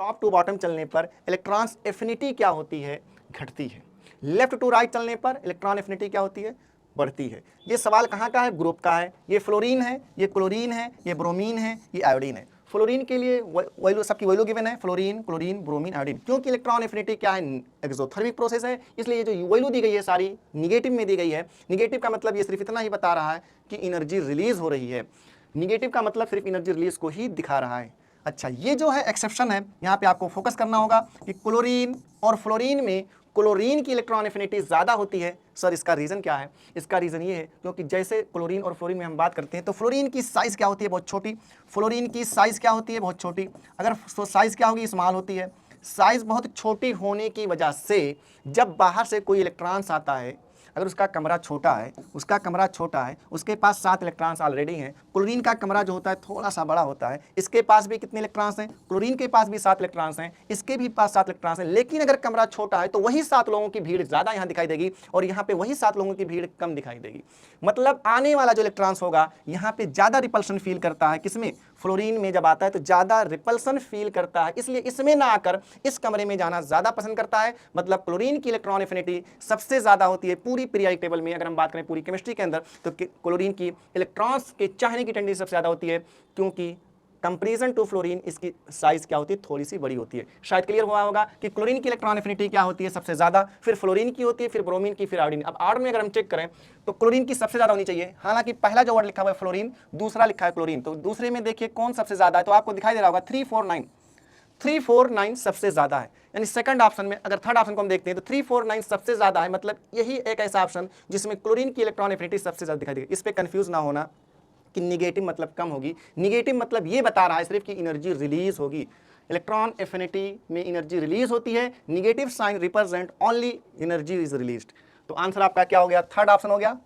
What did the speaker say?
Top to bottom चलने पर electrons affinity क्या होती है, घटती है। लेफ्ट टू राइट चलने पर इलेक्ट्रॉन एफिनिटी क्या होती है, बढ़ती है। ये सवाल कहाँ का है, ग्रुप का है। ये फ्लोरीन है, ये क्लोरीन है, ये ब्रोमीन है, ये आयोडीन है। फ्लोरीन के लिए वैल्यू, सबकी वैल्यू गिवन है, फ्लोरीन, क्लोरीन, ब्रोमीन, आयोडीन। क्योंकि इलेक्ट्रॉन एफिनिटी क्या है, एक्सोथर्मिक प्रोसेस है, इसलिए ये जो वैल्यू दी गई है सारी निगेटिव में दी गई है। निगेटिव का मतलब ये सिर्फ इतना ही बता रहा है कि एनर्जी रिलीज हो रही है। निगेटिव का मतलब सिर्फ एनर्जी रिलीज को ही दिखा रहा है। अच्छा, ये जो है एक्सेप्शन है, यहाँ पे आपको फोकस करना होगा कि क्लोरीन और फ्लोरीन में क्लोरीन की इलेक्ट्रॉन एफिनिटी ज़्यादा होती है। सर इसका रीज़न क्या है? इसका रीज़न ये है क्योंकि जैसे क्लोरीन और फ्लोरीन में हम बात करते हैं तो फ्लोरीन की साइज़ क्या होती है, बहुत छोटी। फ्लोरीन की साइज़ क्या होती है, बहुत छोटी। अगर साइज़ क्या होगी, स्मॉल होती है। साइज़ बहुत छोटी होने की वजह से जब बाहर से कोई इलेक्ट्रॉन्स आता है, अगर उसका कमरा छोटा है, उसके पास 7 इलेक्ट्रॉन्स ऑलरेडी हैं। क्लोरीन का कमरा जो होता है थोड़ा सा बड़ा होता है, इसके पास भी कितने इलेक्ट्रॉन्स हैं, क्लोरीन के पास भी 7 इलेक्ट्रॉन्स हैं, इसके भी पास 7 इलेक्ट्रॉन्स हैं। लेकिन अगर कमरा छोटा है तो वही 7 लोगों की भीड़ ज़्यादा यहाँ दिखाई देगी और यहाँ पे वही 7 लोगों की भीड़ कम दिखाई देगी। मतलब आने वाला जो इलेक्ट्रॉन्स होगा यहाँ पे ज़्यादा रिपल्सन फील करता है। किसमें? फ्लोरीन में जब आता है तो ज़्यादा रिपल्सन फील करता है, इसलिए इसमें ना आकर इस कमरे में जाना ज़्यादा पसंद करता है। मतलब क्लोरीन की इलेक्ट्रॉन एफिनिटी सबसे ज़्यादा होती है पूरी पीरियोडिक टेबल में। अगर हम बात करें पूरी केमिस्ट्री के अंदर तो क्लोरीन की इलेक्ट्रॉन्स के चाहने की टेंडेंसी सबसे ज़्यादा होती है, क्योंकि कंपेरिजन टू फ्लोरीन इसकी साइज क्या होती है, थोड़ी सी बड़ी होती है। शायद क्लियर हुआ होगा कि क्लोरीन की इलेक्ट्रॉन एफिनिटी क्या होती है सबसे ज़्यादा, फिर फ्लोरीन की होती है, फिर ब्रोमीन की, फिर आयोडीन। अब आर्डर में अगर हम चेक करें तो क्लोरीन की सबसे ज़्यादा होनी चाहिए। हालांकि पहला जो वर्ड लिखा हुआ है फ्लोरीन, दूसरा लिखा है क्लोरीन, तो दूसरे में देखिए कौन सबसे ज़्यादा है, तो आपको दिखाई दे रहा होगा 349 सबसे ज्यादा है। यानी सेकंड ऑप्शन में, अगर थर्ड ऑप्शन को हम देखते हैं तो 349 सबसे ज्यादा है। मतलब यही एक ऐसा ऑप्शन जिसमें क्लोरीन की इलेक्ट्रॉन एफिनिटी सबसे ज्यादा दिखाई देगी। इस पे कंफ्यूज ना होना कि निगेटिव मतलब कम होगी। निगेटिव मतलब ये बता रहा है सिर्फ कि एनर्जी रिलीज होगी। इलेक्ट्रॉन एफिनिटी में एनर्जी रिलीज होती है, negative sign represent only energy is released. तो आंसर आपका क्या हो गया? थर्ड ऑप्शन हो गया।